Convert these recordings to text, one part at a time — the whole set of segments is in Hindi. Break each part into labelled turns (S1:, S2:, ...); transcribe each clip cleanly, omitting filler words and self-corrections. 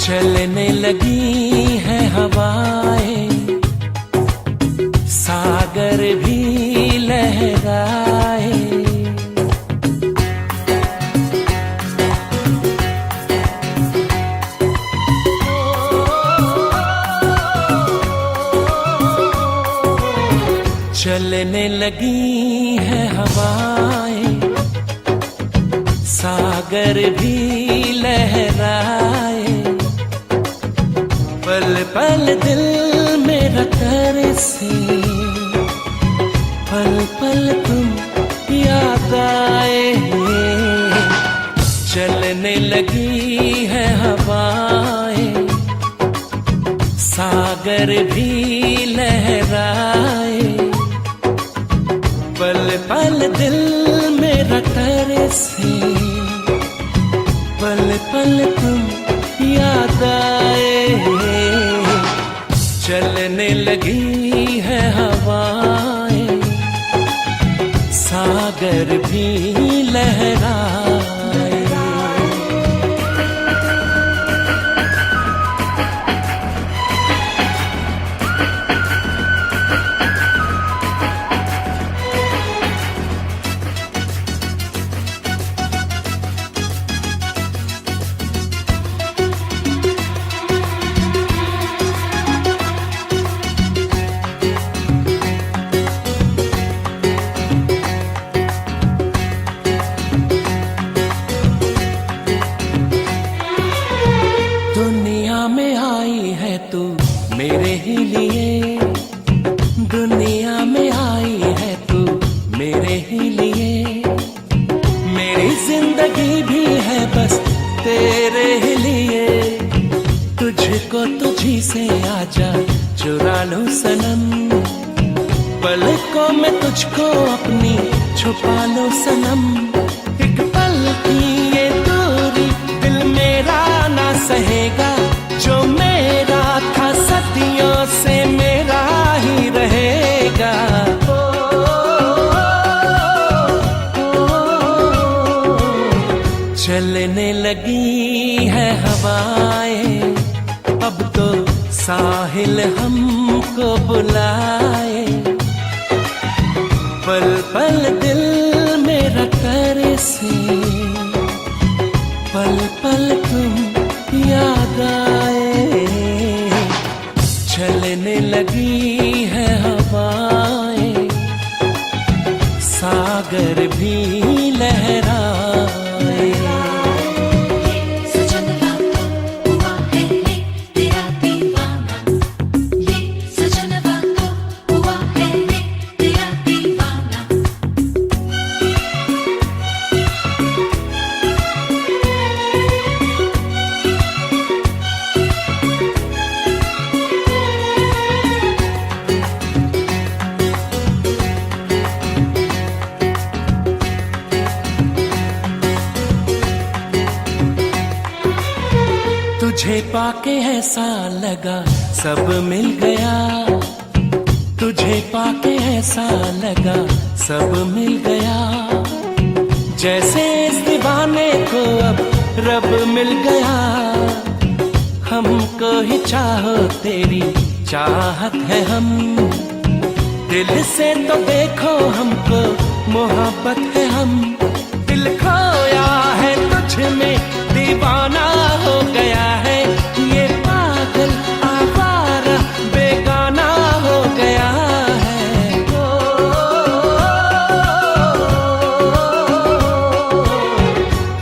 S1: चलने लगी है हवाएं, सागर भी लहराए। चलने लगी है हवाएं, सागर भी लहराए। पल पल दिल मेरा तरसे, पल पल तुम याद आए। चलने लगी है हवाएं, सागर भी लहराए। पल पल दिल मेरा तरसे, पल पल तुम याद आए। चलने लगी है हवाएं, सागर भी लहराए। दुनिया में आई है तू मेरे ही लिए, दुनिया में आई है तू मेरे ही लिए। मेरी जिंदगी भी है बस तेरे ही लिए। तुझको तुझी से आजा चुरा लो सनम, पलकों में तुझको अपनी छुपा लो सनम। एक पल की ये दूरी दिल मेरा ना सहेगा, जो मेरा था सदियों से मेरा ही रहेगा। चलने लगी है हवाएं, अब तो साहिल हमको बुलाए। पल पल दिल मेरा तरसे, पल पल तुम याद आए। चलने लगी है हवाएं, सागर भी लहराए। तुझे पाके ऐसा लगा सब मिल गया, तुझे पाके ऐसा लगा सब मिल गया। जैसे इस दीवाने को अब रब मिल गया। हमको ही चाहो तेरी चाहत है हम, दिल से तो देखो हमको मोहब्बत है हम। दिल खोया है तुझ में दीवाना हो गया है, ये पागल आवारा बेगाना हो गया है।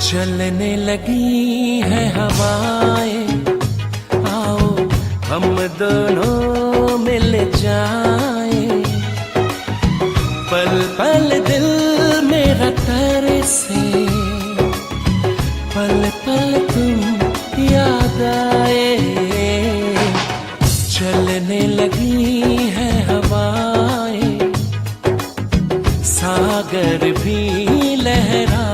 S1: चलने लगी है हवाएं, सदाएं, चलने लगी है हवाएं, सागर भी लहराए।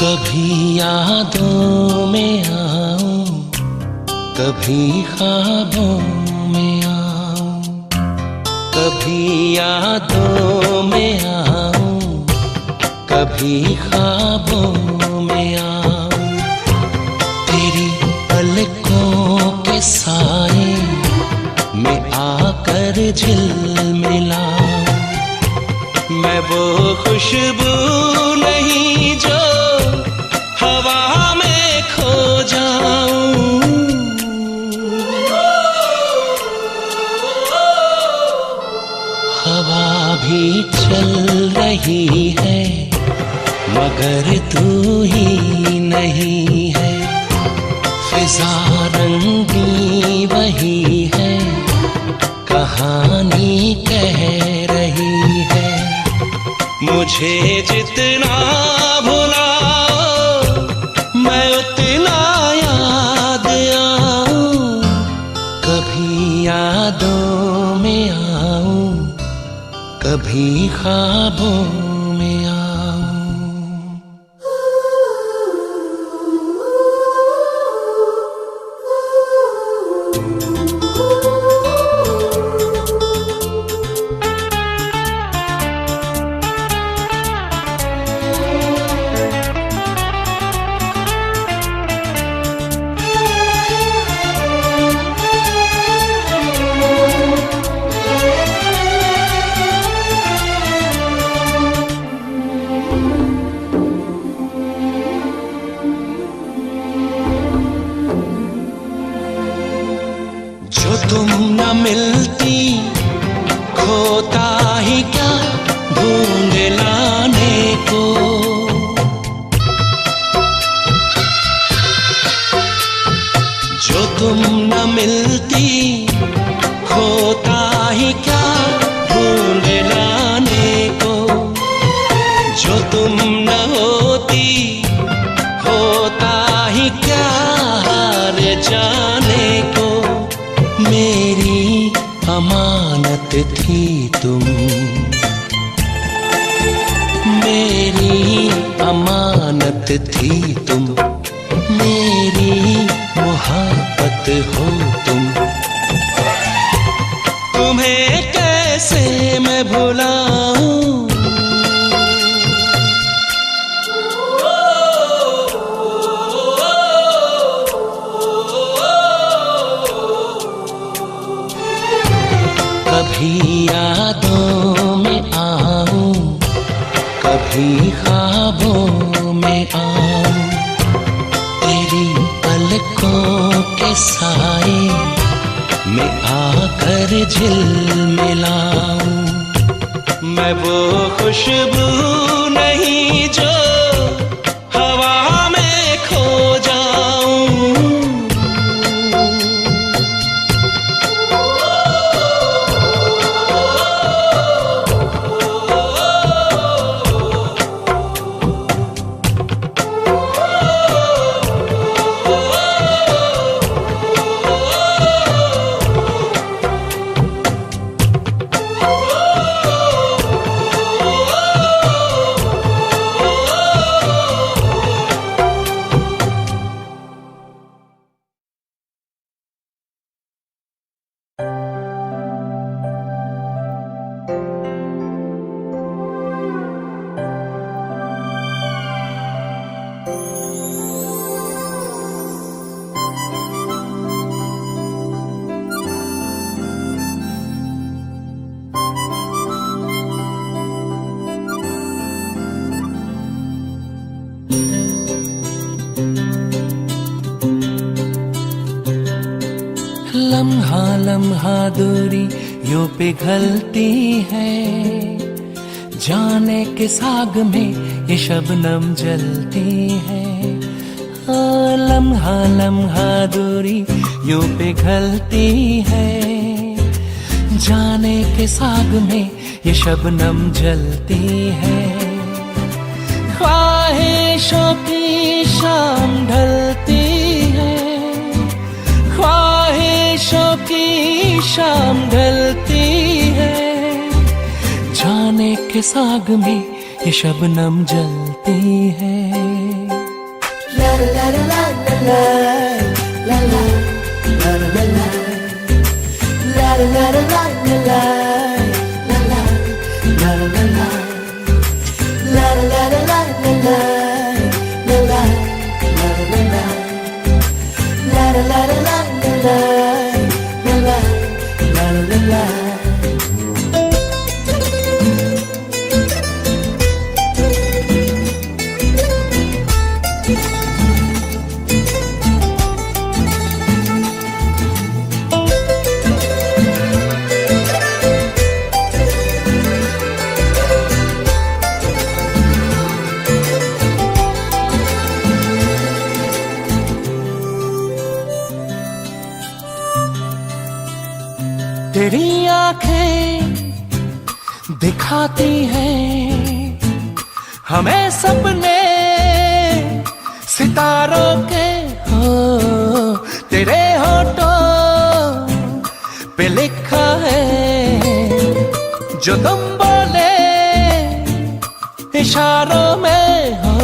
S1: कभी यादों में आऊं, कभी ख्वाबों में आऊं, कभी यादों में आऊं, कभी ख्वाबों में आऊं। तेरी पलकों के साए में आकर झिलमिलाऊं। मैं वो खुशबू नहीं जो हवा में खो जाऊं। हवा भी चल रही है मगर तू ही नहीं है। फिजा रंगी वही है, कहानी कह रही है। मुझे जितना भुलाओ मैं उतना याद आऊं। कभी यादों में आऊं, कभी ख्वाबों में आऊं। जो तुम न मिलती खोता ही क्या ढूंढ लाने को। जो तुम न मिलती खोता ही क्या ढूंढ लाने को। जो तुम न होती होता ही क्या हार जाने को। मेरी अमानत थी तुम, मेरी अमानत थी तुम, मेरी मोहब्बत हो तुम। तुम्हें कैसे मैं भुलाऊं। कभी यादों में आऊं, कभी ख्वाबों में आऊं। तेरी पलकों के साए में आकर झिलमिलाऊं। मैं वो खुशबू नहीं जो हवा में खो जाऊं। लम्हा दूरी यूं पिघलती है, जाने के साग में ये शबनम जलती है। लम्हा लम्हा दूरी यूं पिघलती है, जाने के साग में ये शबनम जलती है। ख्वाहिशों की शाम ढलती है, ख्वाहिशों की शाम ढलती है, जाने के साग में ये शबनम जलती है। ला ला ला ला ला ला ला ला ला ला ला ला ला ला तेरी आंखें दिखाती हैं हमें सपने सितारों के, हो तेरे होठों पे लिखा है जो तुम बोले इशारों में, हो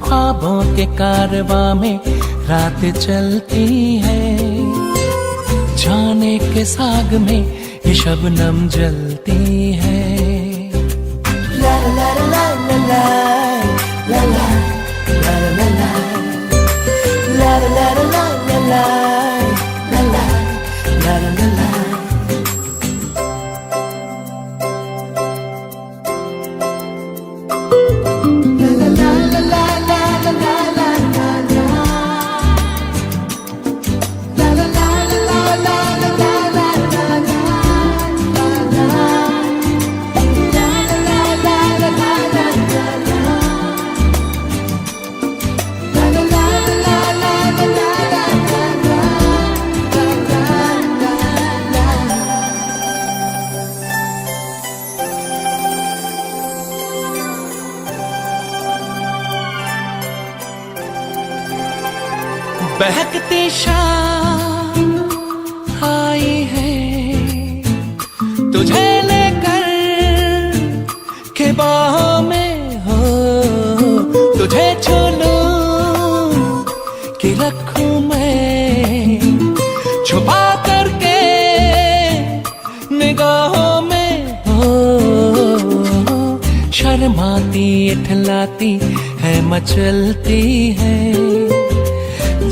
S1: ख्वाबों के कारवां में रात चलती है, जाने के साग में ये शबनम जलती है। ला ला ला ला ला ला ला ला ला ला ला ला ला ला ला ला ला ला। बहकती शाम आई है तुझे लेकर के बाहों में, हो तुझे छू लूं कि रखूं मैं छुपा करके निगाहों में, हो शर्माती इठलाती है मचलती है,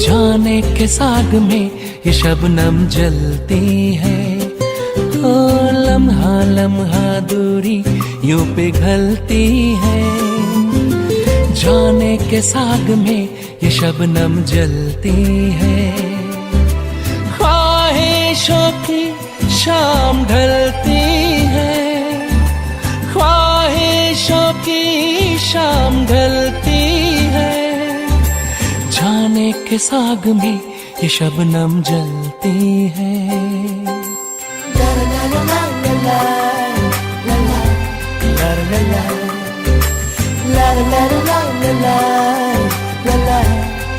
S1: जाने के साग में ये शबनम जलती है। ओ लम्हा लम्हा दूरी यूं पिघलती है, जाने के साग में ये शबनम जलती है। ख्वाहिशों की शाम ढलती है, ख्वाहिशों की शाम ढलती है, जाने के साग में ये शबनम जलती है। ला ला ला ला ला ला ला ला ला ला ला ला ला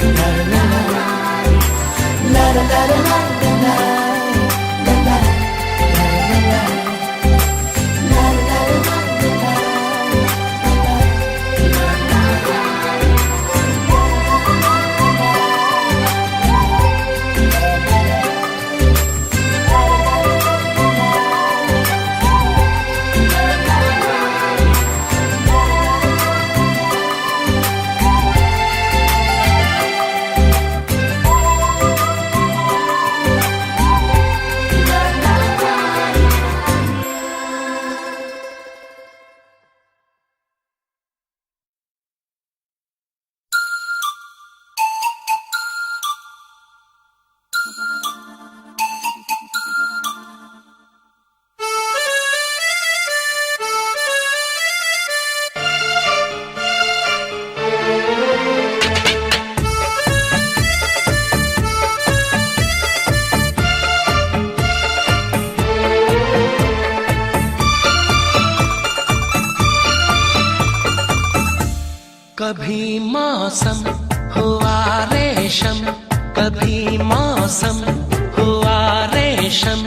S1: ला ला ला। कभी मौसम हुआ रेशम, कभी मौसम हुआ रेशम,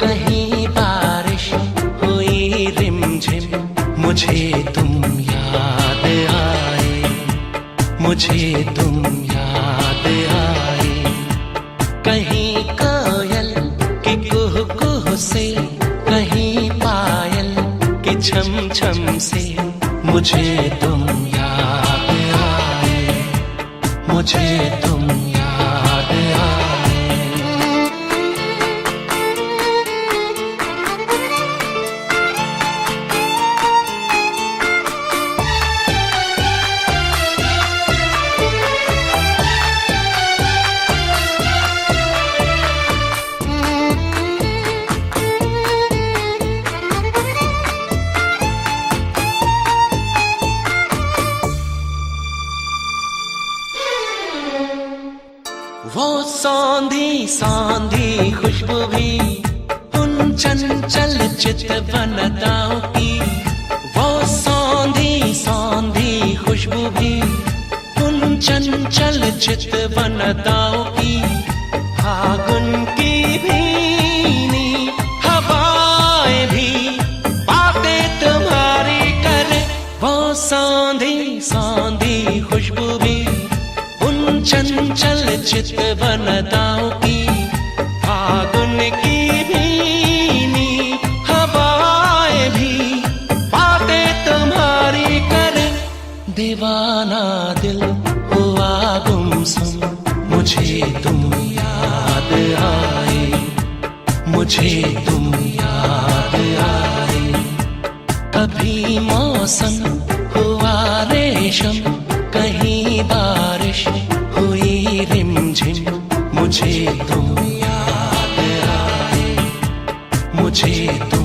S1: कहीं बारिश हुई रिमझिम, मुझे तुम याद आए, मुझे तुम याद आए। कहीं कोयल की कुह कुह से, कहीं पायल की छम छम से, मुझे तुम याद आए, मुझे तुम याद आए। वो सौंधी सौंधी खुशबू भी उन चंचल चितवन अदाओं की, वो सौंधी सौंधी खुशबू भी उन चंचल चितवन अदाओं की। फागुन की भीनी हवाएं भी बातें तुम्हारी करे, वो सौंधी सौंधी खुशबू भी चंचल चितवन अदाओं की। फागुन की भीनी हवाएं भी बातें तुम्हारी करे, दीवाना दिल हुआ गुमसुम, मुझे तुम याद आए, मुझे तुम याद आए। कभी मौसम हुआ रेशम, कहीं बारिश हुई रिमझिम, मुझे तुम याद आए, मुझे तुम।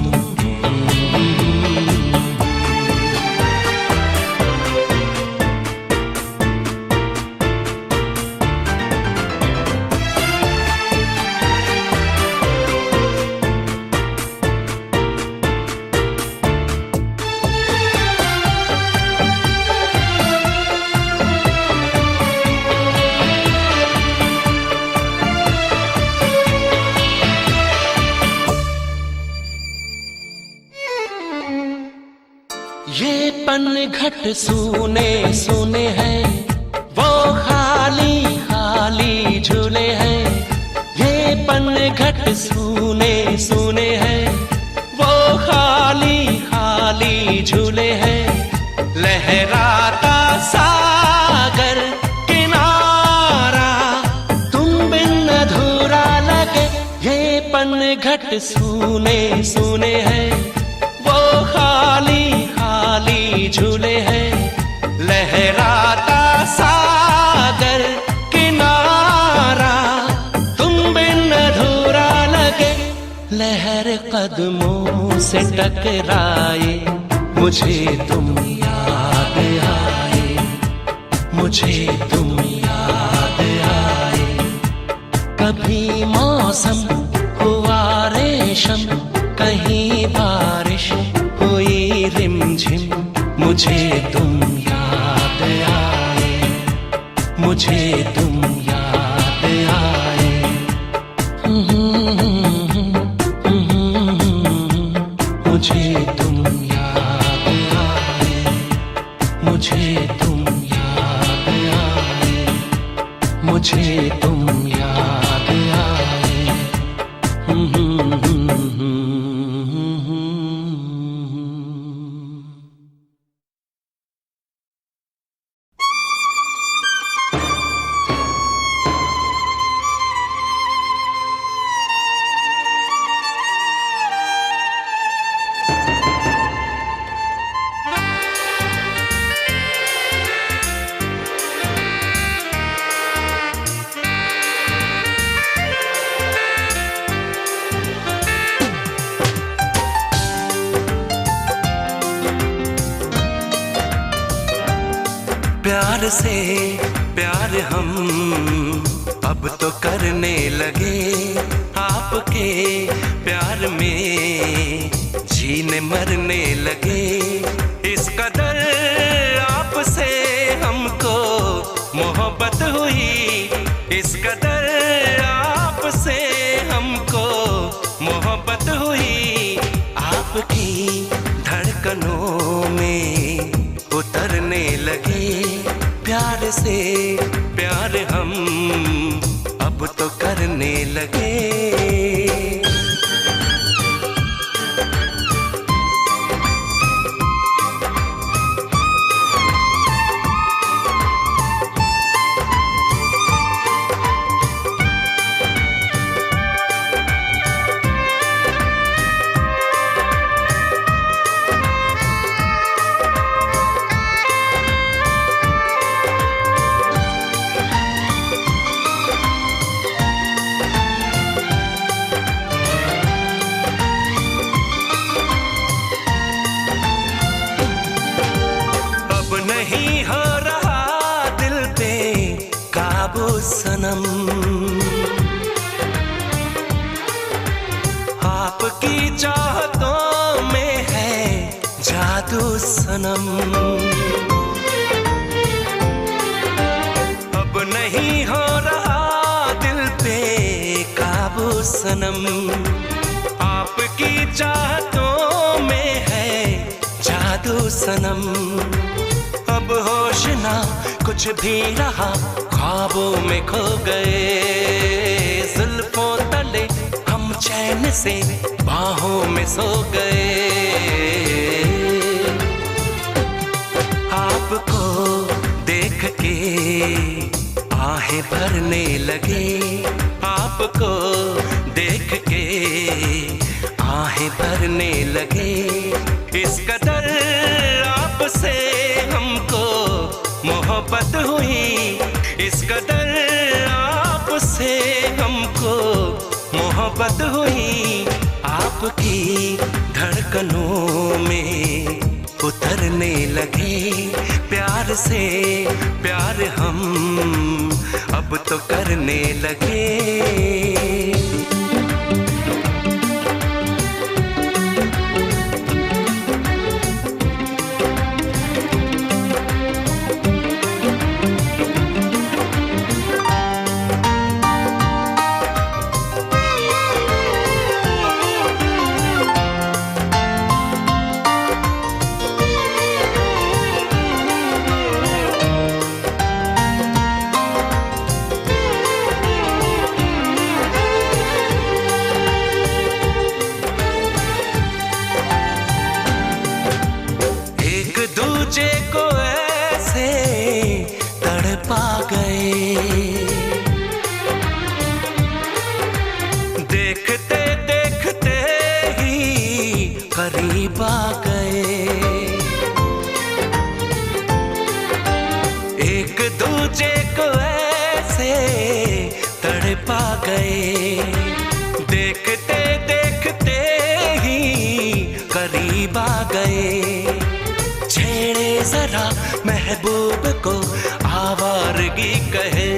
S1: ये पनघट सूने सूने हैं, वो खाली खाली झूले हैं। ये पनघट सूने सूने हैं, वो खाली खाली झूले हैं। लहराता सागर किनारा तुम बिन अधूरा लगे, ये पनघट सूने सूने हैं, वो खाली खाली झूले हैं। लहराता सागर किनारा तुम बिन अधूरा लगे, लहर कदमों से टकराए, मुझे तुम याद आए, मुझे तुम याद आए। कभी मौसम हुआ रेशम, कहीं बारिश हुई रिमझिम, मुझे तुम याद आए, मुझे तुम याद आए। मुझे तुम याद आए, मुझे तुम याद आए, मुझे तुम याद आए। प्यार से प्यार हम अब तो करने लगे, आपके प्यार में जीने मरने लगे। इस कदर आपसे हमको आपकी धड़कनों में उतरने लगे प्यार से प्यार हम अब तो करने लगे। सनम आपकी चाहतों में है जादू सनम। अब नहीं हो रहा दिल पे काबू सनम, आपकी चाहतों में है जादू सनम। अब होश ना कुछ भी रहा, ख्वाबों में खो गए, जुल्फों तले हम चैन से बाहों में सो गए। आपको देख के आहें भरने लगे, आपको देख के आहें भरने लगे। इस कदर आपसे हमको मोहब्बत हुई, इस कदर आपसे हमको मोहब्बत हुई। आपकी धड़कनों में उतरने लगे प्यार से प्यार हम अब तो करने लगे। दूजे को ऐसे तड़पा गए, देखते देखते ही करीब आ गए। एक दूजे को ऐसे तड़पा गए, देखते देखते ही करीब आ गए। छेड़े जरा महबूब को आवारगी कहे,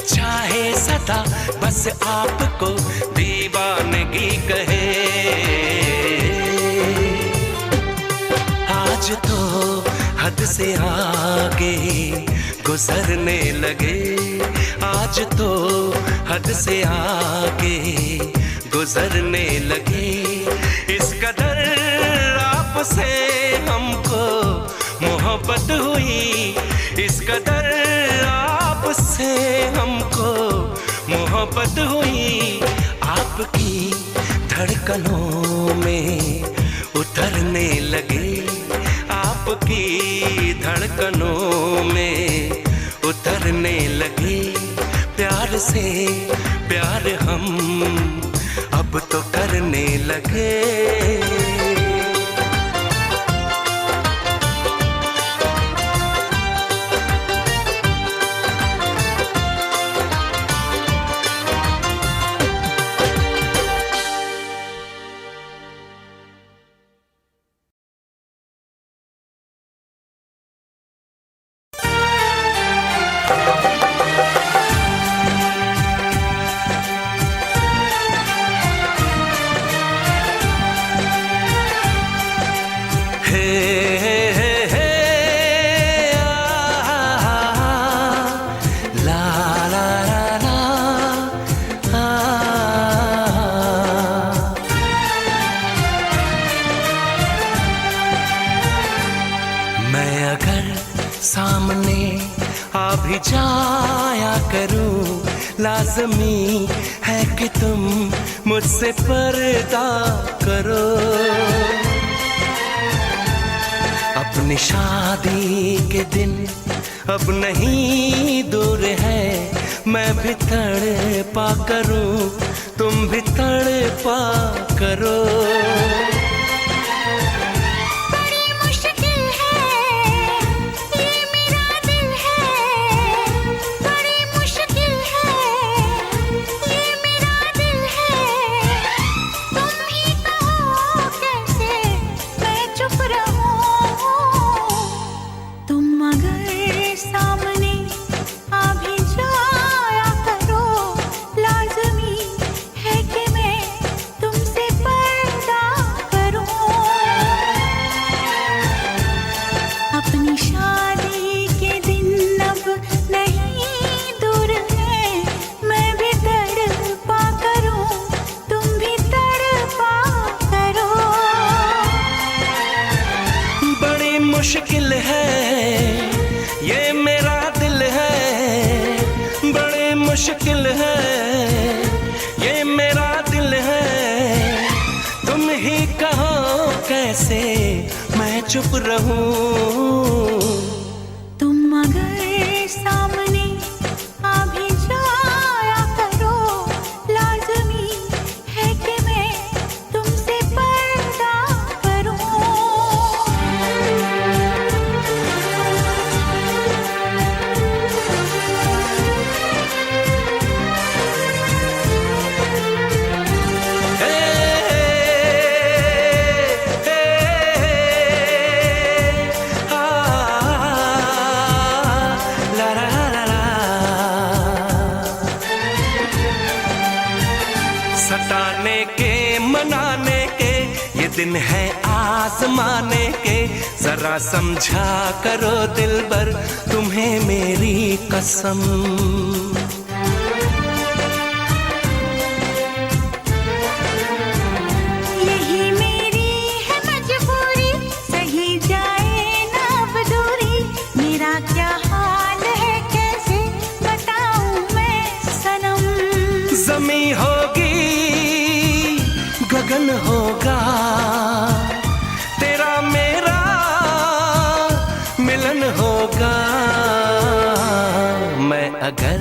S1: चाहे सदा बस आपको दीवानगी कहे। आज तो हद से आगे गुजरने लगे, आज तो हद से आगे गुजरने लगे। इस कदर आपसे हमको मोहब्बत हुई, इस कदर आपसे हमको मोहब्बत हुई। आपकी धड़कनों में उतरने लगे, आपकी धड़कनों में उतरने लगे। प्यार से प्यार हम अब तो करने लगे। भी जाया करूं, लाज़मी है कि तुम मुझसे पर्दा करो। अपनी शादी के दिन अब नहीं दूर है, मैं भी तड़पा करूं, तुम भी तड़पा करो। मुश्किल है ये मेरा दिल है, बड़े मुश्किल है ये मेरा दिल है। तुम ही कहो कैसे मैं चुप रहूं।
S2: तुम अगर सामने आ भी जाया करो, लाज़मी है कि मैं तुमसे पर्दा करूं।
S1: सताने के मनाने के ये दिन है आजमाने के, जरा समझा करो दिलबर तुम्हें मेरी कसम।
S2: यही मेरी है मजबूरी, सही जाए ना अब दूरी। मेरा क्या हाल है कैसे बताऊं मैं सनम।
S1: ज़मी होगी गगन होगा, तेरा मेरा मिलन होगा। मैं अगर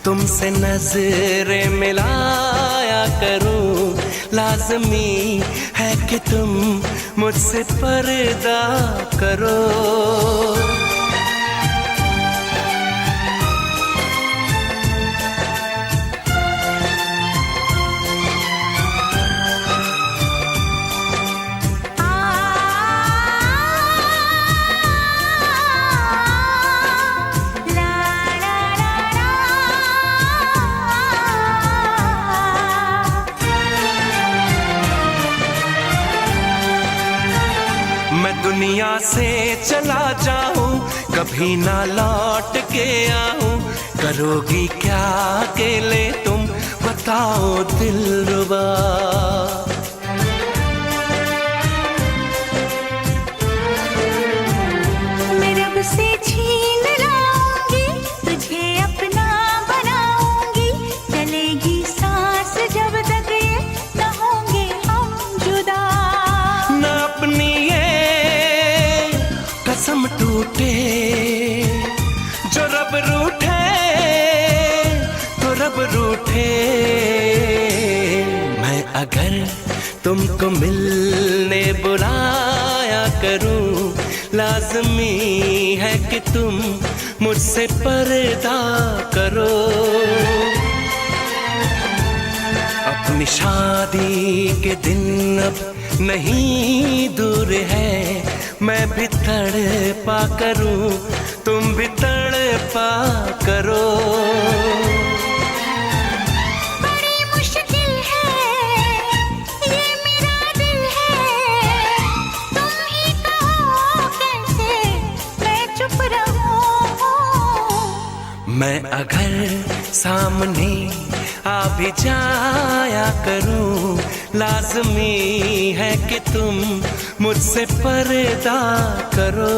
S1: तुमसे नजरें मिलाया करूं, लाज़मी है कि तुम मुझसे पर्दा करो। मैं दुनिया से चला जाऊं, कभी ना लौट के आऊं, करोगी क्या अकेले तुम बताओ दिलरुबा।
S2: मैं रब से छीन लाऊंगी, तुझे अपना बनाऊंगी। चलेगी सांस जब तक ये न होंगे हम जुदा।
S1: न अपनी कसम टूटे, जो रब रूठे तो रब रूठे। मैं अगर तुमको मिलने बुलाया करूं, लाज़मी है कि तुम मुझसे पर्दा करो। अपनी शादी के दिन अब नहीं दूर है, मैं भी तड़पा करूं, तुम भी तड़पा करो।
S2: बड़ी मुश्किल है ये मेरा दिल है, तुम ही कहो कैसे मैं चुप रहूं।
S1: मैं अगर सामने आ भी जाया करूं, लाज़मी है कि तुम मुझसे पर्दा करो।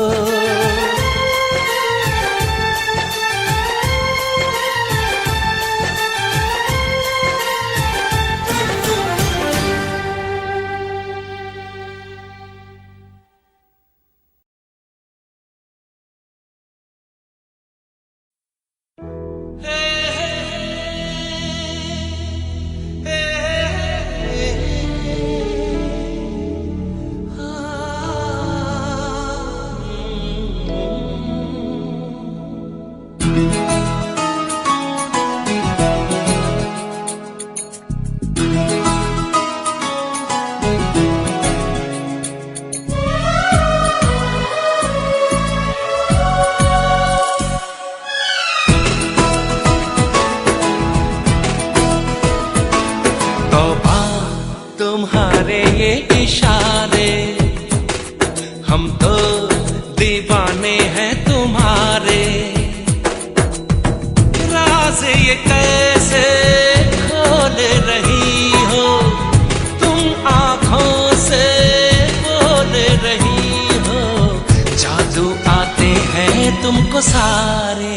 S1: तुम्हारे ये इशारे, हम तो दीवाने हैं तुम्हारे। राज ये कैसे खोल रही हो तुम, आंखों से बोल रही हो, जादू आते हैं तुमको सारे।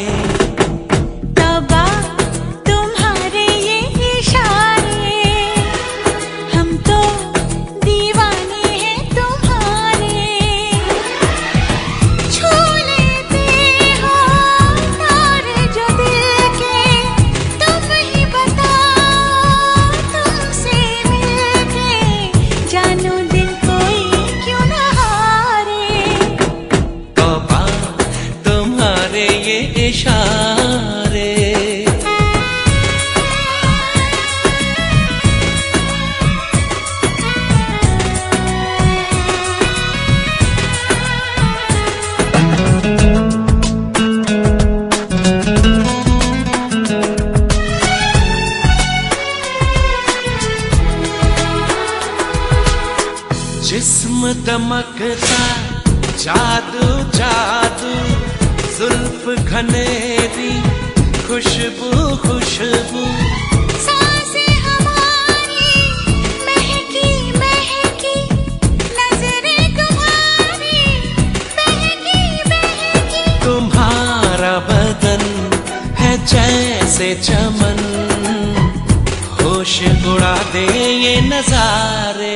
S1: इशारे जिस्म दमकता, जादू जादू, जुल्फ घनेरी, खुशबू खुशबू,
S2: सांसें हमारी महकी महकी, नजरें तुम्हारी बहकी बहकी।
S1: तुम्हारा बदन है जैसे चमन, होश उड़ा दे ये नजारे।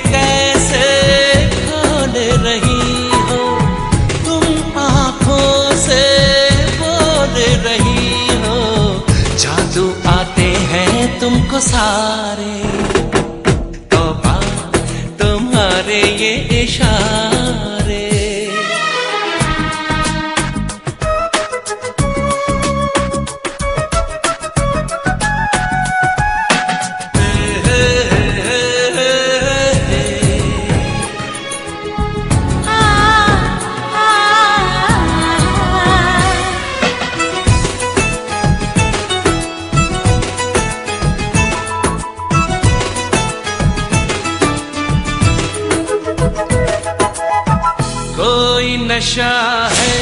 S1: कैसे खोल रही हो तुम, आंखों से बोल रही हो, जादू आते हैं तुमको सारे। तौबा तुम्हारे ये इशारे। कोई नशा है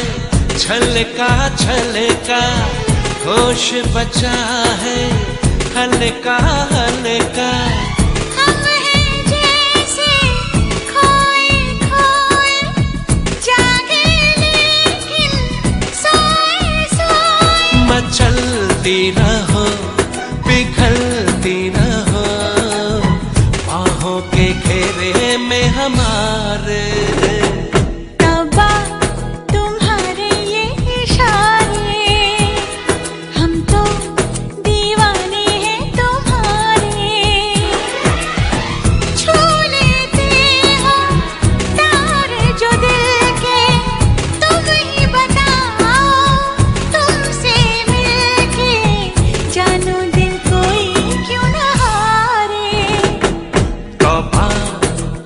S1: छलका छलका, होश बचा है हल्का हल्का।
S2: हम हैं जैसे खोए खोए, जागे लेकिन सोए सोए।
S1: मचलती रहो पिघलती रहो, बाहों के घेरे में हमारे।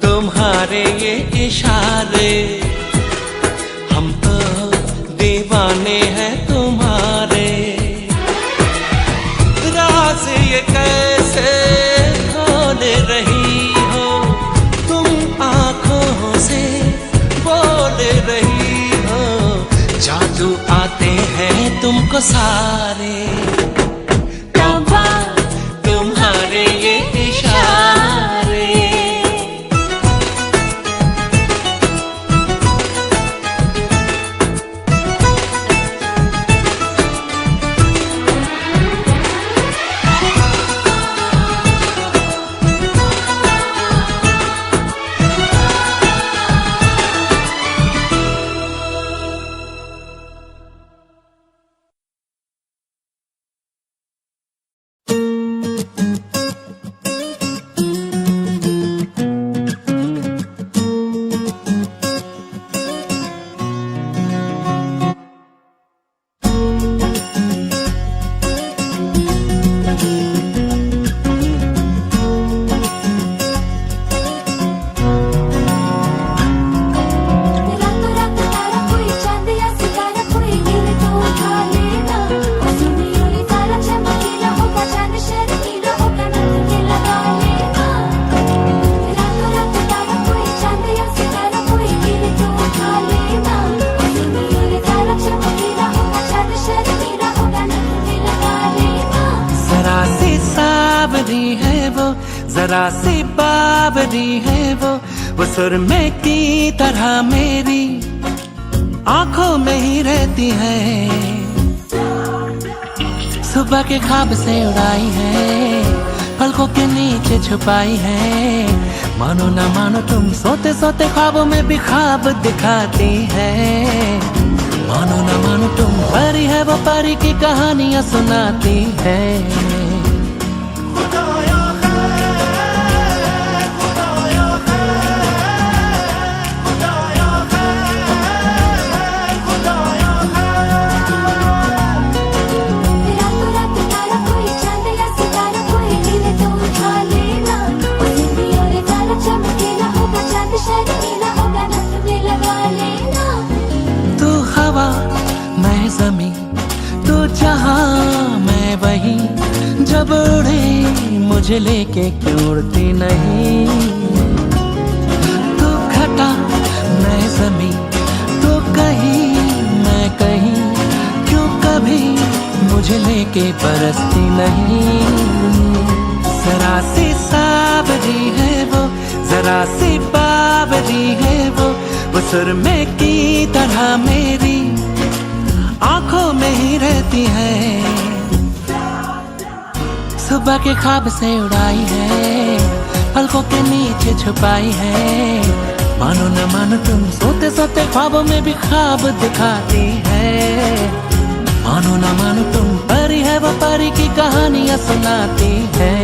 S1: तुम्हारे ये इशारे, हम तो दीवाने हैं तुम्हारे। राज ये कैसे खोल रही हो तुम, आंखों से बोल रही हो, जादू आते हैं तुमको सारे। जरा सी बावरी है वो सुरमे की तरह मेरी आंखों में ही रहती है। सुबह के ख्वाब से उड़ाई है, पलकों के नीचे छुपाई है। मानो ना मानो तुम सोते सोते ख्वाबों में भी ख्वाब दिखाती है। मानो ना मानो तुम परी है वो परी की कहानियां सुनाती है। तू हवा मैं जमी, तू जहां मैं वहीं, जब उड़े मुझे लेके क्यों उड़ती नहीं। तू घटा मैं जमी, तू कहीं मैं कहीं, क्यों कभी मुझे लेके बरसती नहीं। जरा सी सावरी है वो, जरा सी बावरी है वो सुरमे की तरह मेरी आंखों में ही रहती है। सुबह के ख्वाब से उड़ाई है, पलकों के नीचे छुपाई है। मानो न मानो तुम सोते सोते ख्वाबों में भी ख्वाब दिखाती है। मानो न मानो तुम परी है वो परी की कहानियां सुनाती है।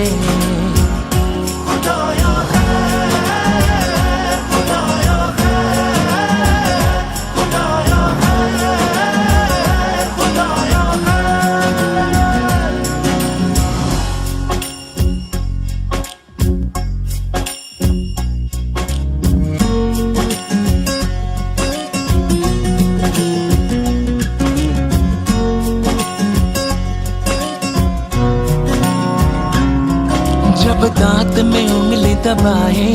S1: जब दांत में उंगली दबाए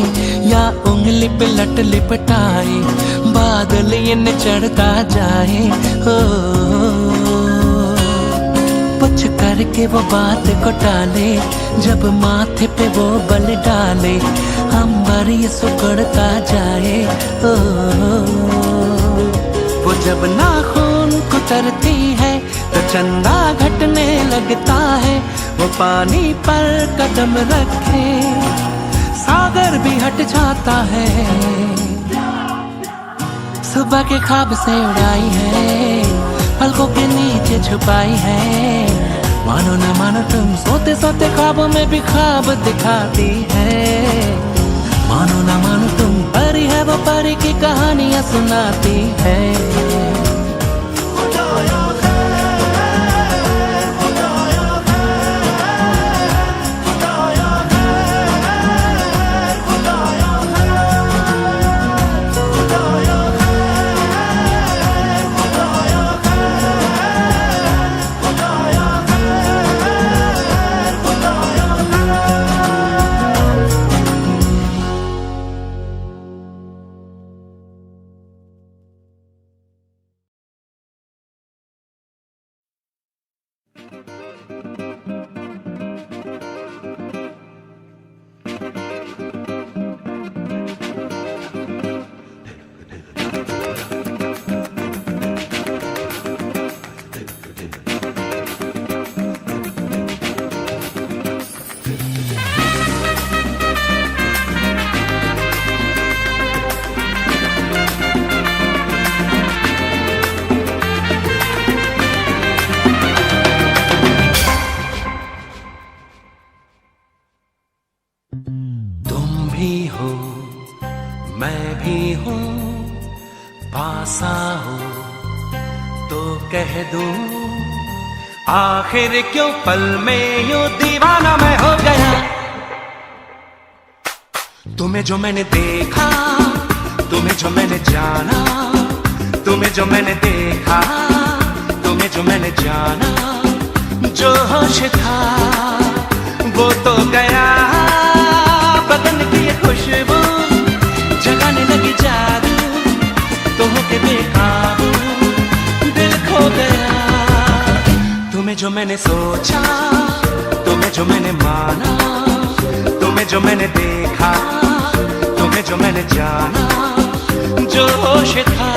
S1: या उंगली पे लट लिपटाए, बादल ये न चढ़ता जाए। हो कुछ करके वो बात को टाले, जब माथे पे वो बल डाले, अंबर ये सुकड़ता जाए। हो वो जब नाखून कुतरती है तो चंदा घटने लगता है। वो पानी पर कदम रखे सागर भी हट जाता है। सुबह के ख्वाब से उड़ाई है, पलकों के नीचे छुपाई है। मानो न मानो तुम सोते सोते ख्वाबों में भी ख्वाब दिखाती है। मानो न मानो तुम परी है वो परी की कहानियां सुनाती है। मैं भी हूँ, पासा हो तो कह दूं, आखिर क्यों पल में यूं दीवाना मैं हो गया। तुम्हें जो मैंने देखा, तुम्हें जो मैंने जाना, तुम्हें जो मैंने देखा, तुम्हें जो मैंने जाना, जो होश था वो तो गया। बदन की ये खुशबू जगाने लगी जादू, तो होके बेकाबू दिल खो गया। तुम्हें जो मैंने सोचा, तुम्हें जो मैंने माना, तुम तुम्हें जो मैंने देखा, तुम्हें जो मैंने जाना, जो होश था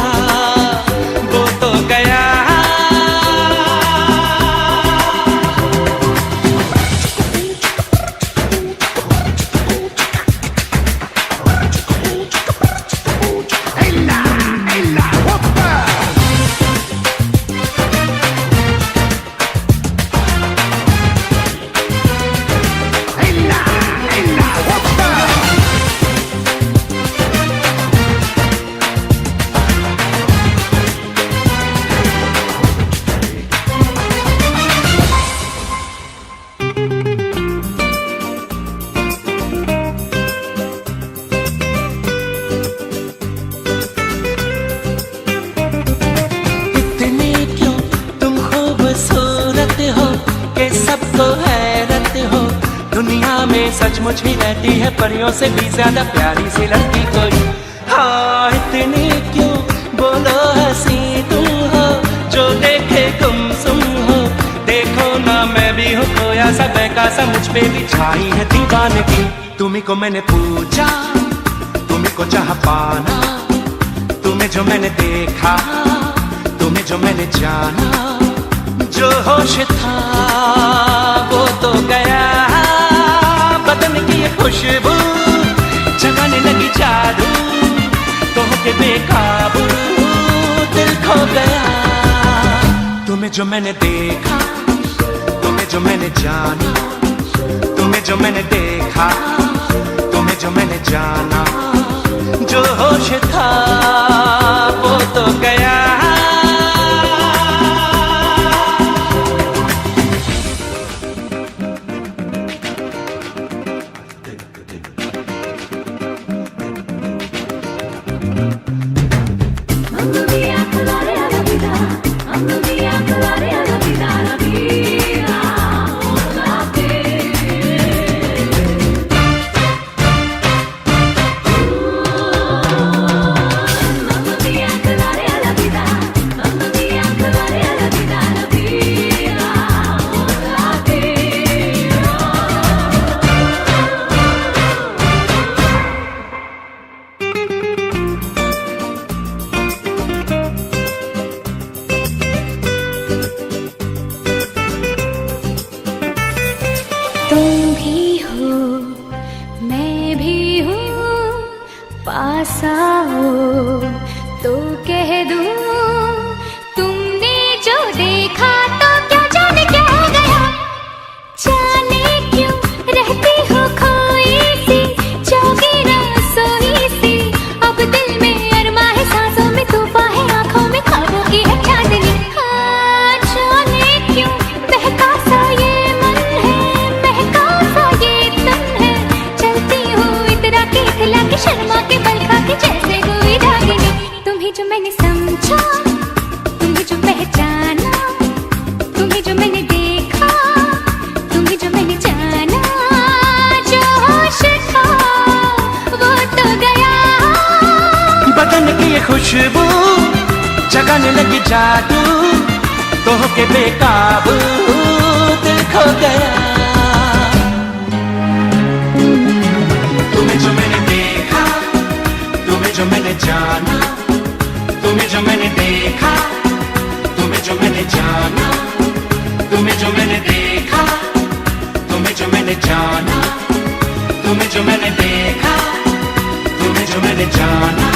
S1: वो तो गया।
S3: सचमुच ही रहती है परियों से भी ज्यादा प्यारी सी लड़की कोई। हाँ इतनी क्यों बोलो हंसी तुम हो, जो देखे गुमसुम हो। देखो ना मैं भी हूँ खोया सा बहका सा, मुझ पे भी छाई है दीवानगी। तुम्ही को मैंने पूछा, तुम्ही को चाह पाना, तुम्हें जो मैंने देखा, तुम्हें जो मैंने जाना, जो होश था वो तो गया। बदन की ये खुशबू जगाने लगी जादू, तो होके बेकाबू दिल खो गया। तुम्हें जो मैंने देखा, तुम्हें जो मैंने जाना, तुम्हें जो मैंने देखा, तुम्हें जो मैंने जाना, जो होश था वो तो गया।
S2: पास आओ तो कह दूं, तुमने जो देखा तो क्या जाने क्या हो गया। जाने क्यों रहती हो खोई सी, जागी ना सोई सी। अब दिल में अरमा है, सांसों में तूफान है, आंखों में ख्वाबों की है चांदनी। हाँ जाने क्यों बहका सा ये मन है, महका सा ये तन है। चलती हूँ इतरा के इतला के शर्मा के बलखा के जैसे कोई धागिनी। तुम्हें जो मैंने समझा, तुम्हें जो पहचाना, तुम्हें जो मैंने देखा, तुम्हें जो मैंने जाना, जो होश था वो तो गया।
S3: बदन की ये खुशबू जगाने लगी जादू, तो होके बेकाबू दिल खो गया। तुम्हें जो मैंने देखा, तुम्हें जो मैंने जाना, तुम्हें जो मैंने देखा, तुम्हें जो मैंने जाना, तुम्हें जो मैंने देखा, तुम्हें जो मैंने जाना, तुम्हें जो मैंने देखा, तुम्हें जो मैंने जाना।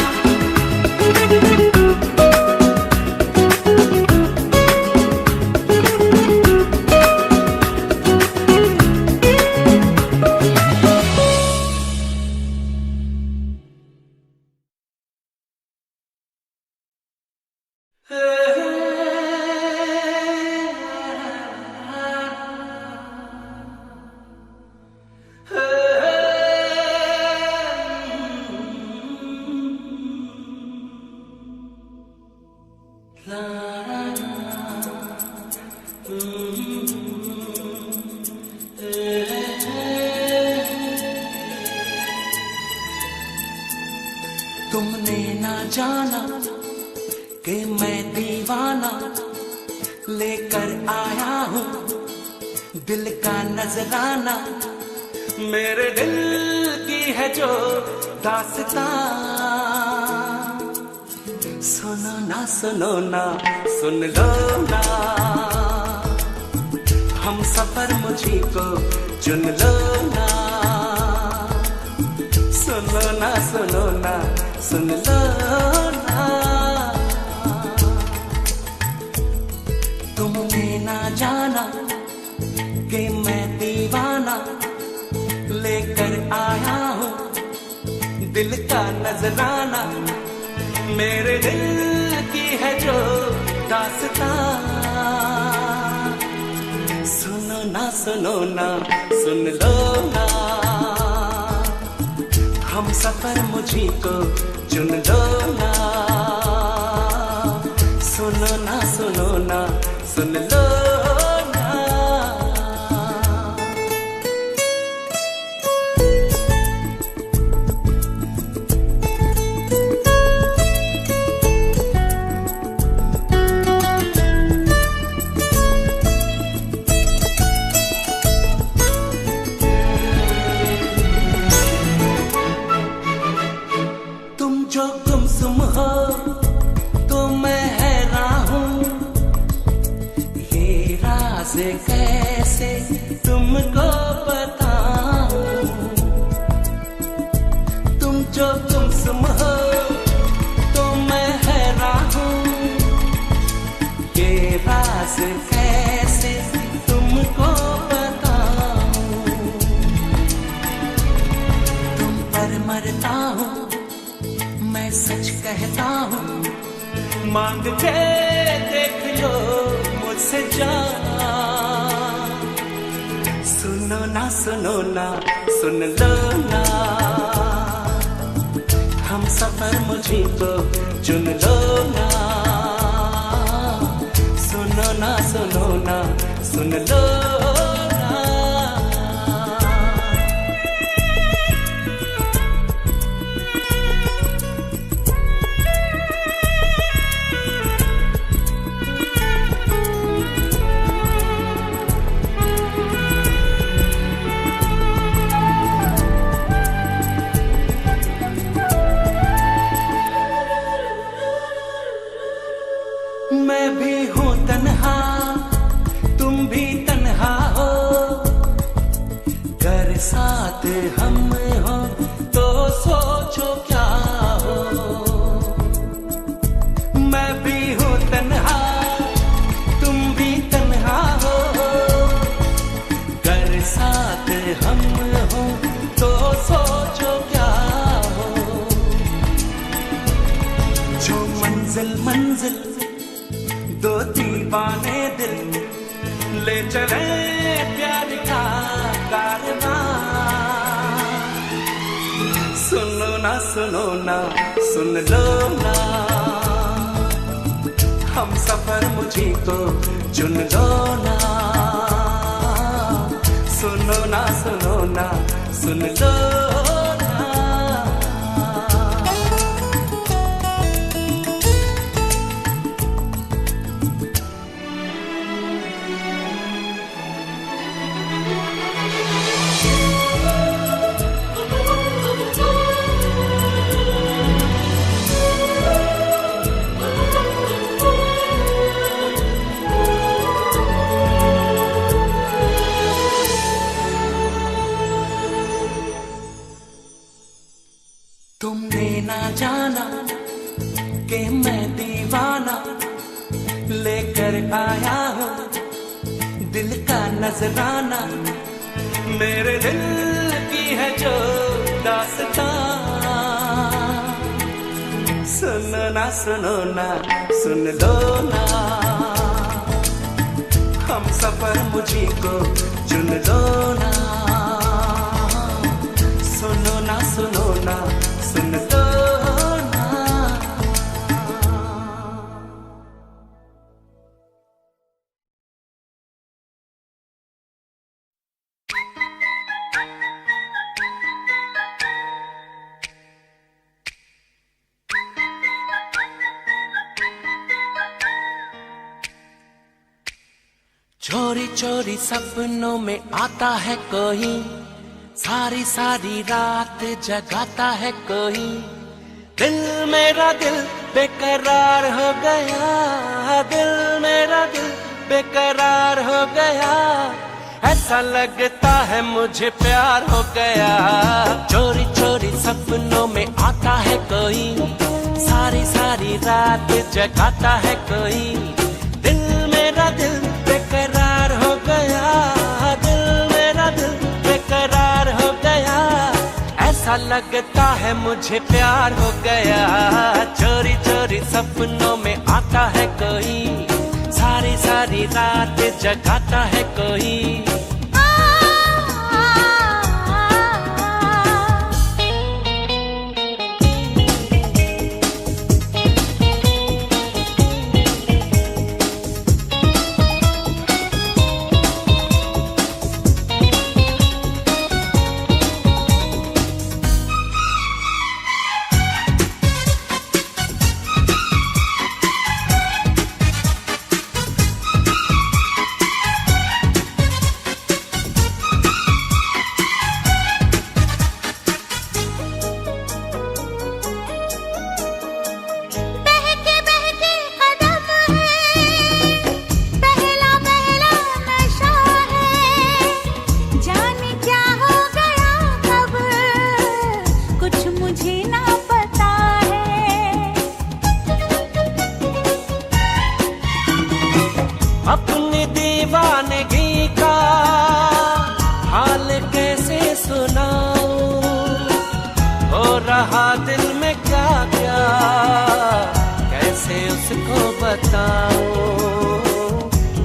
S3: तुमने ना जाना कि मैं दीवाना लेकर आया हूँ दिल का नजराना।
S1: मेरे दिल की है जो दास्तां, सुनो ना सुन लो ना, हम सफर मुझी को चुन लो ना, सुनो ना सुन लो ना। तुमने ना जाना कि मैं दीवाना लेकर आया हूँ दिल का नजराना, मेरे दिल की है जो दास्तां, सुनो ना सुन लो ना, हम सफर मुझी को चुन लो ना, सुनो ना सुन लो ना। जो गुमसुम हो तो मैं हैरान हूँ, ये राज कैसे तुमको बताऊं। तुम जो गुमसुम हो तो मैं हैरान हूँ, ये राज कैसे तुमको बताऊं। तुम पर मरता हूँ मैं सच कहता हूँ, मांग के देख लो मुझसे जान, सुनो ना सुन लो ना, हम सफर मुझी को चुन लो ना, सुनो ना सुन लो ना। मैं भी हूँ तन्हा तुम भी तन्हा हो, घर साथ हम हो तो सोचो क्या हो। मैं भी हूँ तन्हा तुम भी तन्हा हो, घर साथ हम हो तो सोचो क्या हो। जो मंजिल दो दीवाने दिल ले चले प्यार का कारवां, सुनो ना सुन लो ना, हम सफर मुझी को चुन लो ना, सुनो ना सुन लो ना। तुमने ना जाना कि मैं दीवाना लेकर आया हूँ दिल का नजराना, मेरे दिल की है जो दास्तां, सुनो ना सुन लो ना, हम सफर मुझी को चुन लो ना, सुनो ना सुन लो ना। चोरी चोरी सपनों में आता है कोई, सारी सारी रात जगाता है कोई, दिल मेरा दिल बेकरार हो गया, दिल मेरा दिल बेकरार हो गया, ऐसा लगता है मुझे प्यार हो गया। चोरी चोरी सपनों में आता है कोई, सारी सारी रात जगाता है कोई, दिल मेरा दिल बेकरार हो गया, दिल मेरा दिल बेकरार हो गया, ऐसा लगता है मुझे प्यार हो गया। चोरी चोरी सपनों में आता है कोई, सारी सारी रात जगाता है कोई। अपनी दीवानगी का हाल कैसे सुनाऊं, हो रहा दिल में क्या क्या कैसे उसको बताऊं,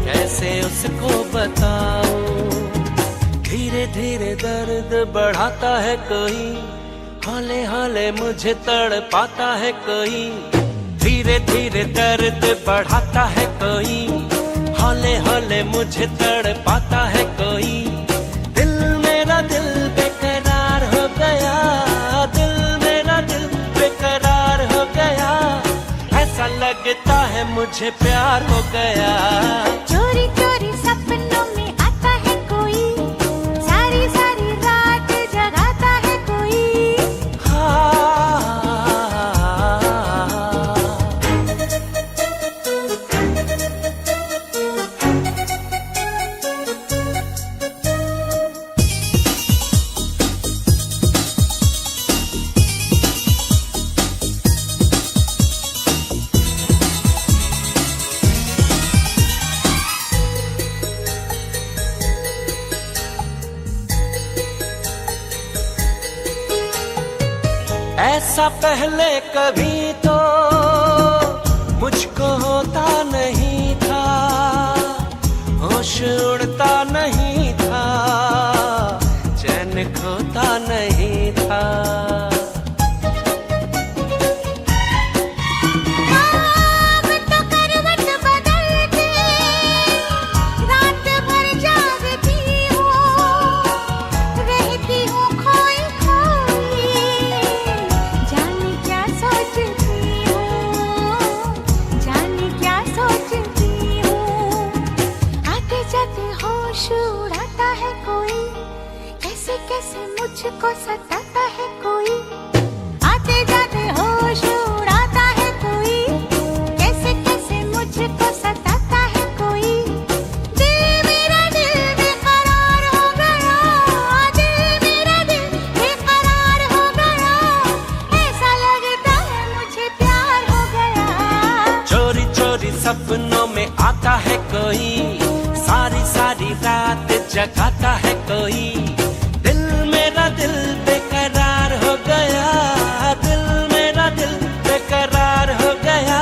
S1: कैसे उसको बताऊं। धीरे धीरे दर्द बढ़ाता है कोई, हौले हौले मुझे तड़पाता है कोई, धीरे धीरे दर्द बढ़ाता है कोई, हौले हौले मुझे तड़पाता है कोई, दिल मेरा दिल बेकरार हो गया, दिल मेरा दिल बेकरार हो गया, ऐसा लगता है मुझे प्यार हो गया।
S2: चोरी चोरी सपनों में आता है कोई, सारी सारी रात जगाता है कोई।
S1: ऐसा पहले कभी तो मुझको होता नहीं था, होश उड़ता नहीं था, चैन खोता नहीं था।
S2: कैसे मुझको सताता है कोई, आते जाते होश उड़ाता है कोई, कैसे कैसे मुझको सताता है कोई, दिल मेरा दिल बेकरार हो गया, दिल मेरा दिल बेकरार हो गया, ऐसा लगता है मुझे प्यार हो गया।
S1: चोरी चोरी सपनों में आता है कोई, सारी सारी रात जगाता है कोई, दिल बेकरार हो गया, दिल मेरा दिल बेकरार हो गया,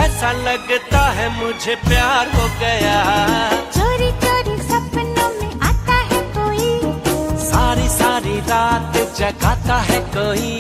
S1: ऐसा लगता है मुझे प्यार हो गया।
S2: चोरी चोरी सपनों में आता है कोई,
S1: सारी सारी रात जगाता है कोई।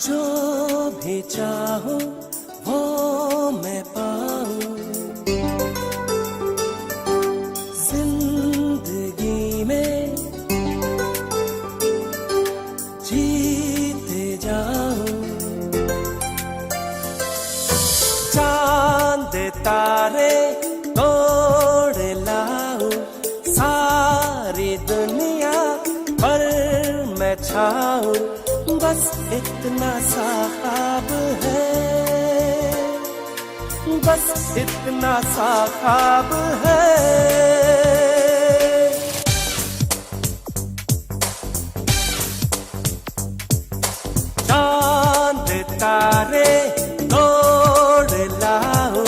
S1: जो भी चाहो वो मैं पाऊं, जिंदगी में जीते जाऊं। चांद तारे तोड़ लाऊं, सारी दुनिया पर मैं छाऊं, बस इतना सा ख्वाब है, बस इतना सा ख्वाब है। चांद तारे तोड़ लाओ,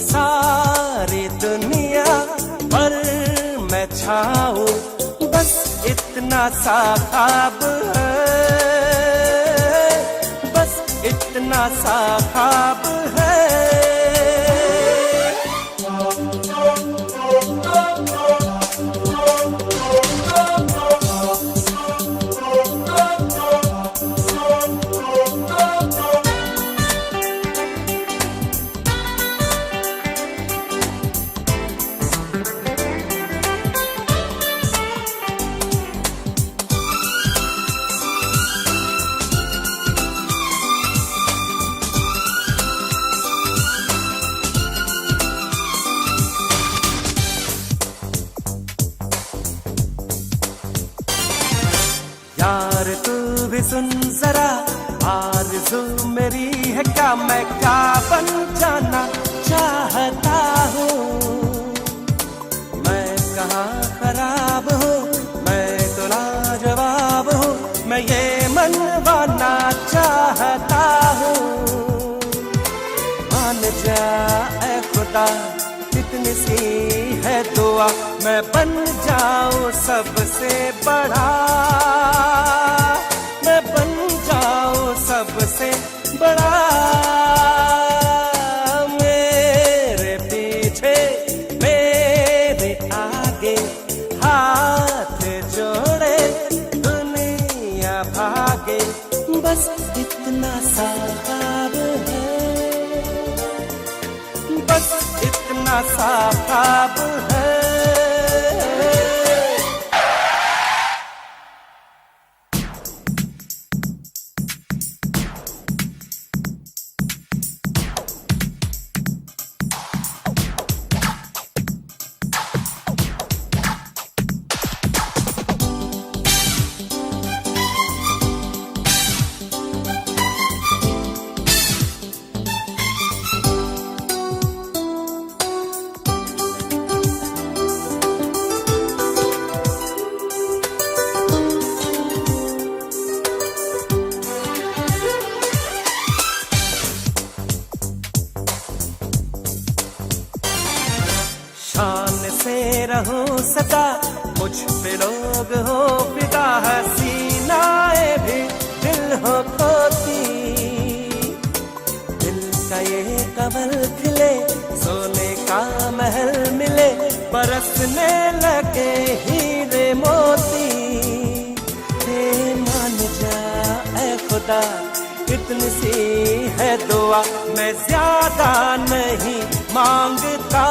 S1: सारी दुनिया पर मैं छाऊं, बस इतना सा ख्वाब है, बस इतना सा ख्वाब है। यार तू भी सुन जरा, आरज़ू मेरी है क्या, मैं क्या बन जाना चाहता हूँ। मैं कहाँ खराब हूँ, मैं तो लाजवाब हूँ, मैं ये मनवाना चाहता हूँ। मान जा ऐ खुदा, कितनी सी है दुआ, मैं बन जाऊं सबसे बड़ा, मैं बन जाऊं सबसे बड़ा। मेरे पीछे मेरे आगे हाथ जोड़े दुनिया भागे, बस इतना सा ख्वाब है, बस इतना सा ख्वाब है। शान से रहूं सदा, मुझ पे लोग हो फिदा, हसीनाए भी दिल हो खोती। दिल का ये कमल खिले, सोने का महल मिले, बरसने लगे हीरे मोती। हे मान जा ऐ खुदा, इतनी सी है दुआ, मैं ज्यादा नहीं मांगता,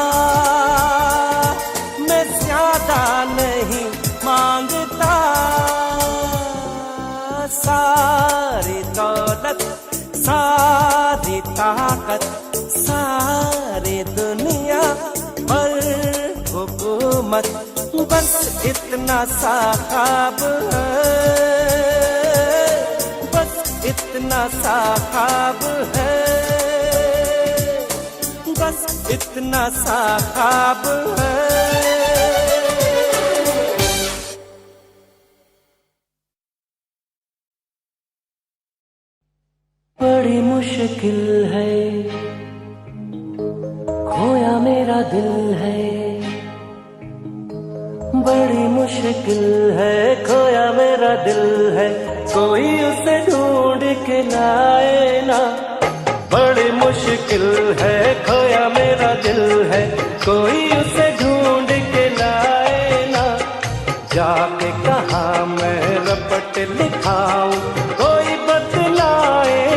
S1: मैं ज्यादा नहीं मांगता। सारी दौलत, सारी ताकत, सारी दुनिया पर हुकूमत, बस इतना सा ख्वाब है, बस इतना सा ख्वाब है, बस इतना सा ख्वाब है। बड़ी मुश्किल है, खोया मेरा दिल है, बड़ी मुश्किल है, खोया मेरा दिल है, कोई उसे ढूंढ के लाए ना। बड़ी मुश्किल है, खोया मेरा दिल है, कोई उसे ढूंढ के लाए ना। जाके कहाँ मैं रपट लिखाऊं, कोई बतलाए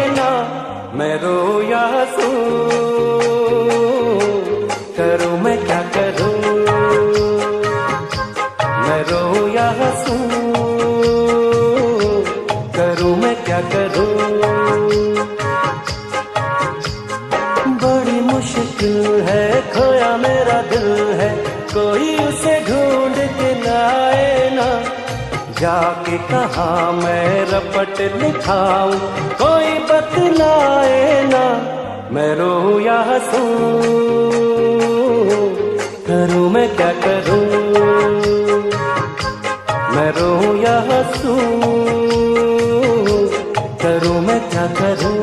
S3: जाके कहाँ मैं रपट लिखाऊं, कोई बतलाए ना मैं रोऊं या हंसूं, करूं मैं क्या करूं, मैं रोऊं या हंसूं, करूं मैं क्या करूं।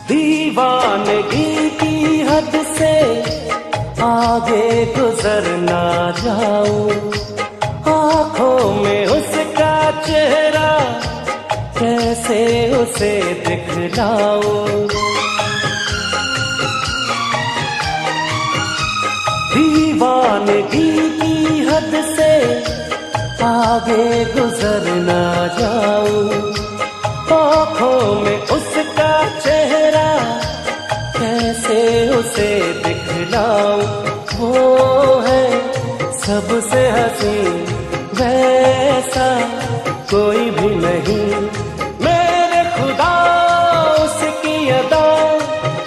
S3: दीवानगी की हद से आगे गुजर ना जाऊं, आंखों में उसका चेहरा कैसे उसे दिखलाऊं, दीवानगी की हद से आगे गुजर ना जाऊं, आंखों में उसका चेहरा कैसे उसे दिखलाऊं, वो है सबसे हसीन वैसा कोई भी नहीं, मेरे खुदा उसकी अदा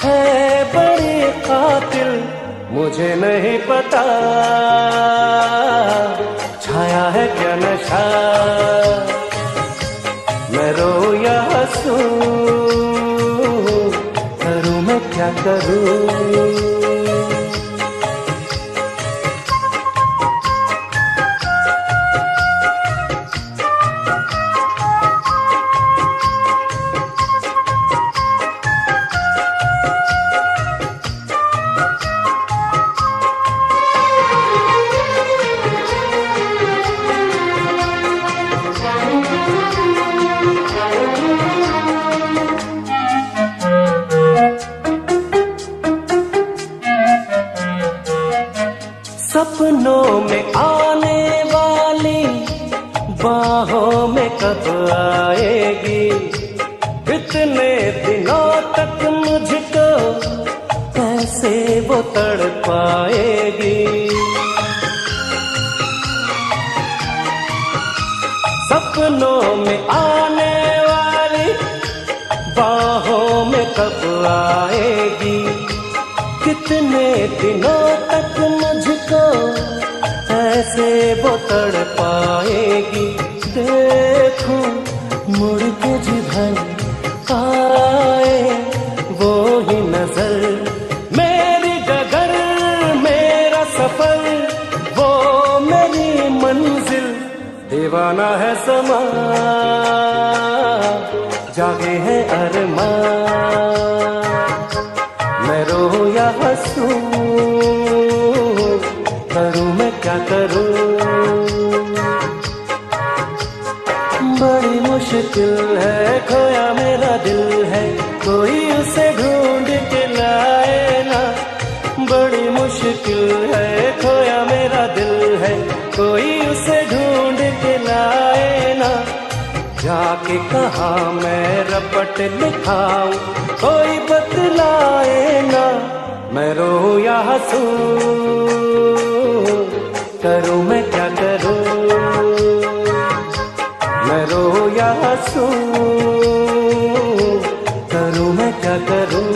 S3: है बड़ी कातिल, मुझे नहीं पता छाया है क्या नशा, मैं रोऊं या हंसूं, करूं मैं क्या करूं। सपनों में आने वाली बाहों में कब आएगी, इतने दिनों तक मुझको कैसे वो तड़पाएगी, सपनों में आने वाली बाहों में कब आएगी, कितने दिनों तक मुझको ऐसे वो तड़पाएगी, देखूं मुड़ के जिधर आए वो ही नजर, मेरी डगर मेरा सफर वो मेरी मंजिल, दीवाना है समा जागे है अरमान, मैं रोऊं या हंसूं, करूं मैं क्या करूं। बड़ी मुश्किल है खोया मेरा दिल है, कोई उसे ढूंढ के लाए ना, बड़ी मुश्किल है खोया मेरा दिल है, कोई उसे ढूंढ के लाए ना, जाके कहाँ मैं रपट लिखाऊं, कोई बतलाए ना मैं रोऊं या हंसूं, करूं मैं क्या करूं, मैं रोऊं या हंसूं, करूं मैं क्या करूं।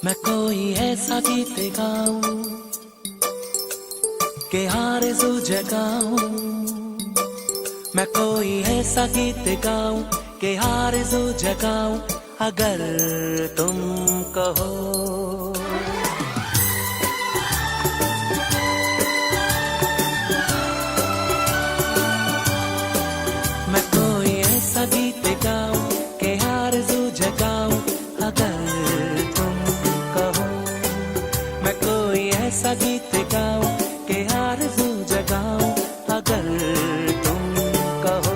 S1: मैं कोई ऐसा गीत गाऊं कि आरज़ू जगाऊं, मैं कोई ऐसा गीत गाऊं कि आरज़ू जगाऊं, अगर तुम कहो। मैं कोई ऐसा गीत गाऊं कि आरज़ू जगाऊं, अगर तुम कहो। मैं कोई ऐसा गीत गाऊं कि आरज़ू जगाऊं, अगर तुम कहो।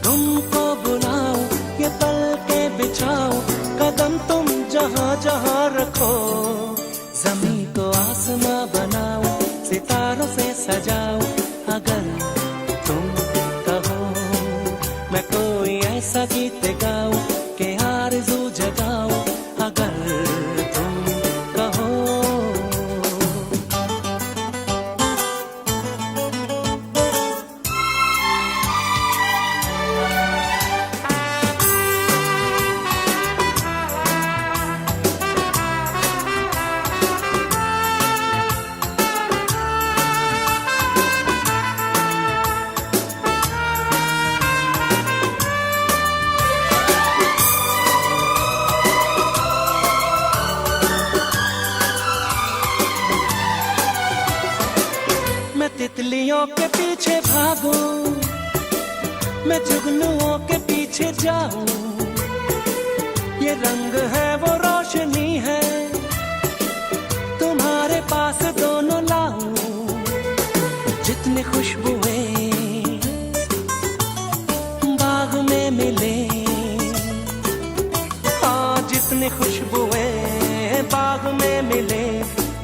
S1: तुमको बुलाऊं, ये पल के बिछाऊं, कदम तुम जहां जहां रखो। ज़मीं को आसमां बनाऊं, सितारों से सजाऊं, अगर तुम कहो। मैं कोई ऐसा गीत गाऊं कि आरज़ू जगाऊं, अगर तुम कहो। मैं तितलियों के पीछे भागूं, मैं जुगनुओं के पीछे जाऊं, ये रंग है वो रोशनी है, तुम्हारे पास दोनों लाऊं। जितनी खुशबुएं बाग में मिले, हाँ जितनी खुशबुएं बाग में मिले,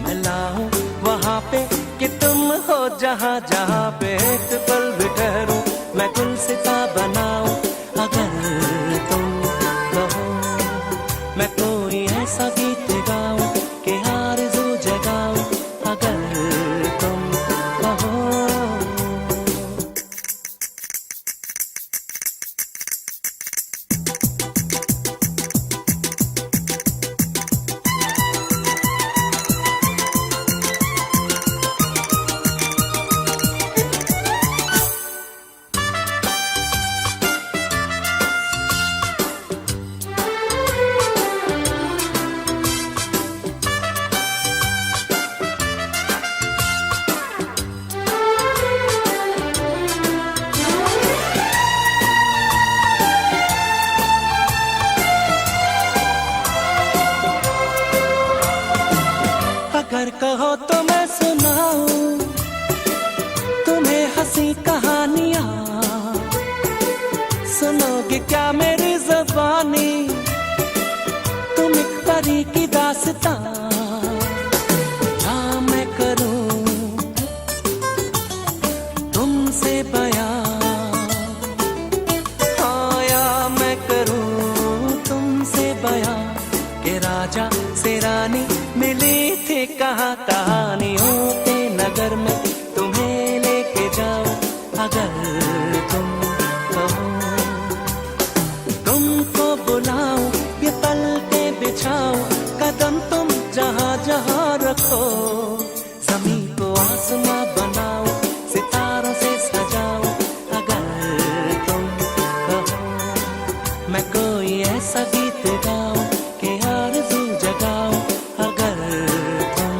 S1: मैं लाऊं वहाँ पे कि तुम हो जहाँ जहाँ पे एक पल भी ठहरूं, मैं गुलसिता बनाऊं, अगर तुम कहो। मैं कोई ऐसा गीत गाऊं कि आरज़ू जगाऊं, अगर तुम कहो। अगर कहो तो मैं सुनाऊं तुम्हें हंसी कहानियां, सुनोगे क्या मेरी ज़बानी, तुम एक परी की दास्तां। हाँ मैं करूं तुमसे बयां, हाँ या मैं करूं तुमसे बयां, कि राजा से रानी मिली थी कहाँ कहानियों के नगर में, तुम्हें लेके जाऊं, अगर तुम कहो। तुमको बुलाऊं, ये पल के बिछाऊं, कदम तुम जहाँ जहाँ रखो। ज़मीं को आसमां बनाऊं, सितारों से सजाऊं, अगर तुम कहो। मैं कोई ऐसा गीत गाऊं कि आरज़ू जगाऊं, अगर तुम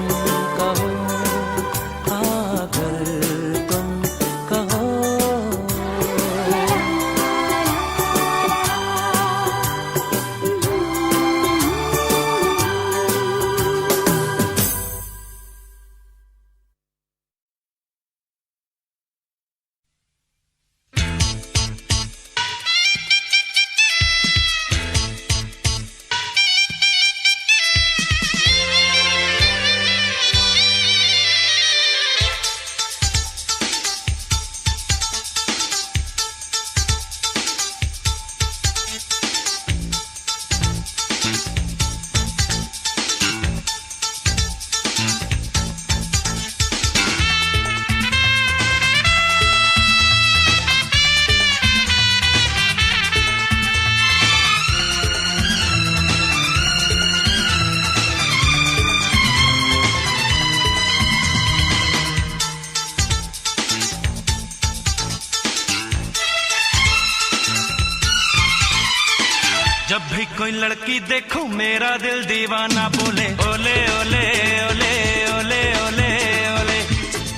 S1: जब भी कोई लड़की देखो मेरा दिल दीवाना बोले ओले ओले ओले ओले ओले ओले।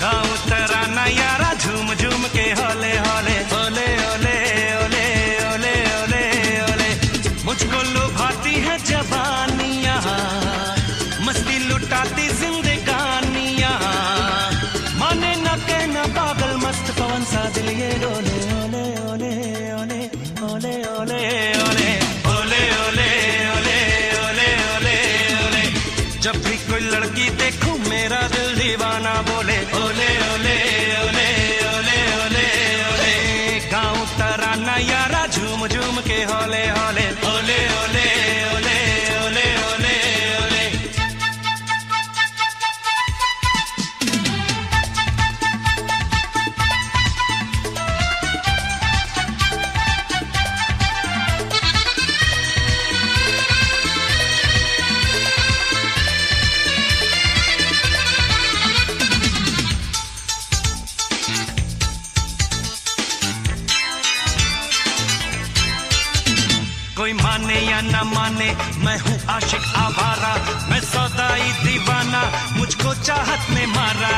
S1: गाँव तराना यारा झूम झूम के होले होले ओले ओले ओले ओले ओले ओले। मुझको लुभाती है जवानियाँ, मस्ती लुटाती जिंदगानियाँ, माने न कहना पागल मस्त पवन सा दिल ये डोले ओले ओले ओले ओले ओले ओले ओले ओले ओले ओले ओले ओले। जब भी कोई लड़की देखूं मेरा दिल दीवाना बोले ओले ओले ओले ओले ओले ओले। गाँव तराना यारा झूम झूम के होले होले ओले ओले ओले ओले ओले ओले। कोई माने या ना माने मैं हूँ आशिक आवारा, मैं सौदाई दीवाना मुझको चाहत में मारा।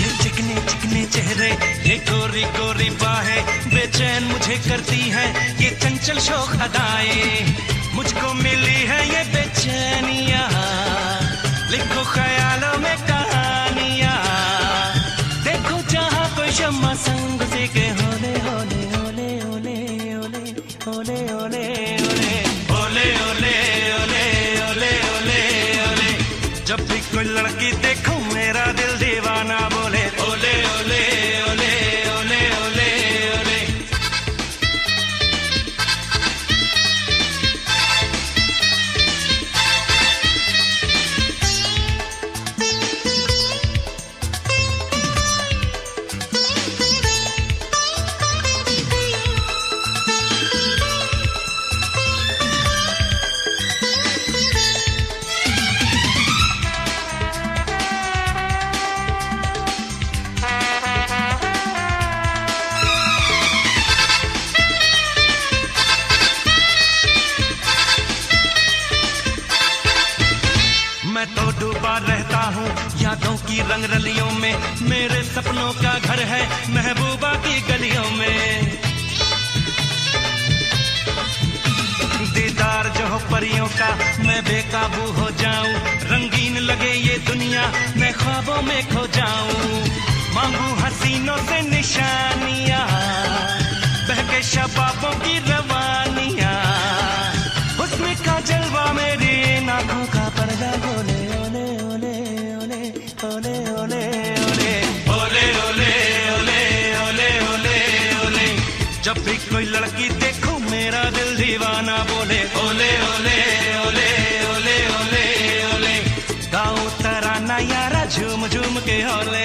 S1: ये चिकने चिकने चेहरे ये गोरी गोरी बाहें बेचैन मुझे करती है ये चंचल शौक अदाएं। मुझको मिली है ये बेचैनियाँ, लिखो ख्यालों में कहानियाँ। देखो जहाँ कोई शम्मा संग से के होले होले ओले ओले ओले ओले ओले ओले ओले ओले ओले ओले ओले ओले। जब भी कोई लड़की देखो मेरा दिल दीवाना बोले ओले ओले ओले ओले ओले ओले। मैं तो डूबा रहता हूँ यादों की रंग रलियों में, मेरे सपनों का घर है महबूबा की गलियों में। दीदार जो हो परियों का मैं बेकाबू हो जाऊं, रंगीन लगे ये दुनिया मैं ख्वाबों में खो जाऊं। मांगू हसीनों से निशानियाँ, बहके शबाबों की रवानियाँ, उसमें का जलवा मेरी आँखों का पर्दा बोले ओले ओले ओले ओले ओले ओले ओले ओले ओले ओले ओले। जब भी कोई लड़की देखो मेरा दिल दीवाना बोले ओले ओले ओले ओले ओले ओले। गाँव तराना यारा झूम झूम के ओले